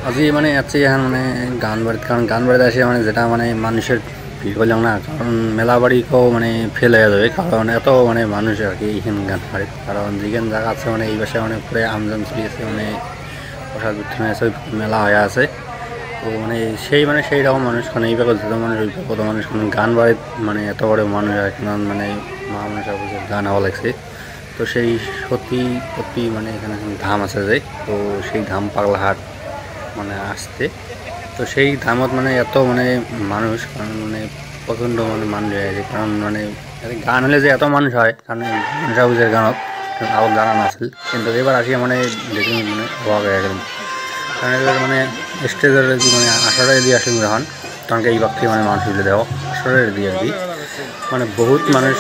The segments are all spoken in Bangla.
আজি মানে আছে এখন মানে গান বাড়িতে, কারণ গান বাড়িতে আসে মানে যেটা মানে মানুষের ভিড় করলাম না, কারণ মেলা বাড়িকেও মানে ফেল হয়ে যাবে, কারণ এত মানে মানুষ আর কি এইখানে গান বাড়িতে, কারণ যেখানে জায়গা আছে মানে এই পাশে মানে পুরো আমজান চলে আছে, মানে প্রসাদ বিতরণ আছে, মেলা হয়ে আছে। তো মানে সেই রকম মানুষ, মানে এই পাকে যত মানুষ ওই পাকে কত মানুষ, মানে গান বাড়িতে মানে এত বড় মানুষ আর কি, মানে মা মানুষের গান হওয়া লাগছে। তো সেই সত্যি সত্যি মানে এখানে ধাম আছে যে, তো সেই ধাম পাগলাহাট মানে আসতে, তো সেই ধামত মানে এত মানে মানুষ, কারণ মানে প্রচণ্ড মানে মানুষ হয়ে গেছে, কারণ মানে গান হলে যে এত মানুষ হয়, কারণ মানুষের গানত আবার জানা নাছিল, কিন্তু এবার আসিয়া মানে দেখি মানে অবাক হয়ে গেলাম, কারণ এবার মানে স্টেজের মানে আসরে দিয়ে আসেন যখন, তখন এই বাক্যে মানে মানুষ তুলে দেওয়া আসরে দিয়ে আর কি, মানে বহুত মানুষ।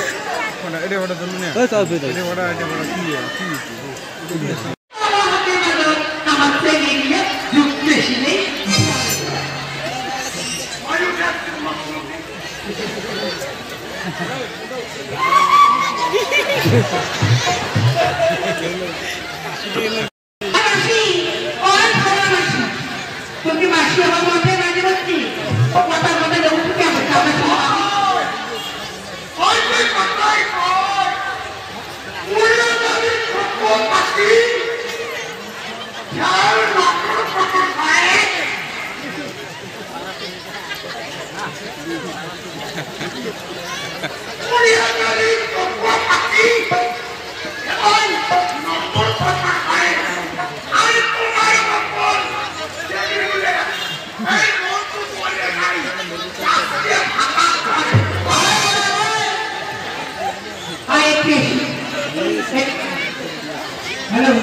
হ্যালো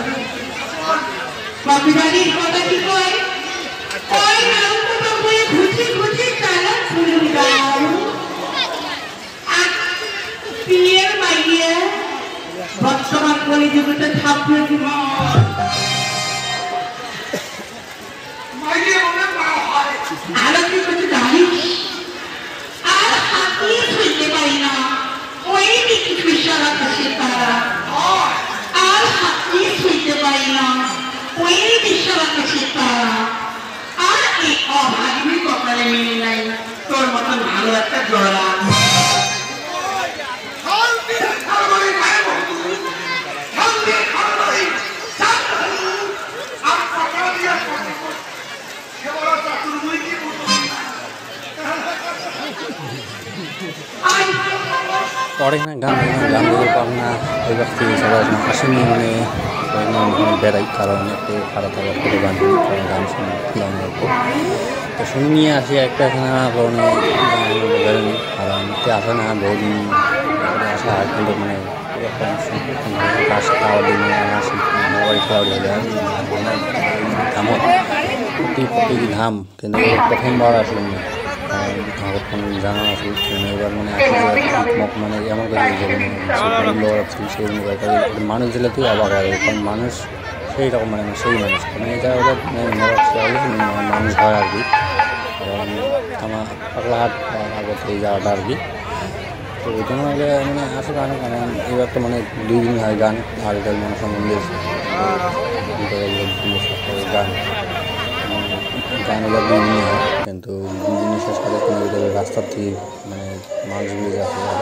কপিবাড়ির কথা কি কয় ওই নাম তো বই খুঁজে খুঁজে চালা ফুল গাও আর পিয়ের মাইয়ে বর্তমান কলিযুগতে থাকবে কি মাইয়ে ওরে মা হয় আলো কি করতে জানিস আর হাতি খুঁজতে পারি না ওই দিকে খুশালা কাছে তারা আর হাতি খুঁজতে পারি না ওই বিশ্বরা কাছে তারা আর এই অভাগী কপালে মিলে নাই তোর মতন ভালো একটা জড়া পরে না গান গান দিতে পার না, ওই ব্যক্তি সবাই আসেনি মানে বেড়াই, কারণ একটু খারাপ থাকার করে গান শুনি, কারণ গান শুনি গান গল্প তো শুনে নিয়ে আসি একটা এখানে কারণে বেরোনি, কারণ আসে না বহুদিন আসা হয়, কিন্তু মানে কাজ খাওয়ার দিনে আসি আমার বাড়ি খাওয়ার হলে ধামত প্রতি ধাম, কিন্তু প্রথমবার আসলাম না, আমার কোনো জানা আছে, এবার মানে মানে এমন করে মানুষ দিলে তুই অবাক হয়, কারণ মানুষ সেই রকম মানে সেই মানুষ মানে এটা ওদের মানুষ হয় আর কি, কারণ আমার পাগলাহাট আগত এই জায়গাটা আর কি। তো ওই জন্য মানে আসে গান, কারণ এবার তো মানে 2 দিন হয় গান, আর এটা মনসা মন্দির গান গান এবার 2 দিনই হয়, কিন্তু 2 দিনের শেষ করে কোনো রাস্তার থেকে মানে মানুষগুলো যাচ্ছে আর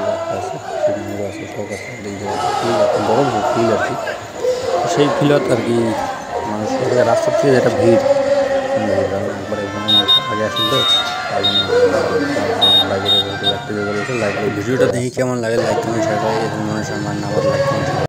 রাস্তা আছে, শিবমন্দির আছে, চৌক আছে, বড় ফিল আর কি, সেই ফিলত আর কি মানুষ রাস্তার থেকে যেটা ভিড় একবারে আগে আসেন, তো তাই জন্য লাইকের ভিডিওটা দেখি কেমন লাগে, লাইক কমেন্ট শেয়ার করে, মানুষ আমার নাম্বার লাইক কমেন্ট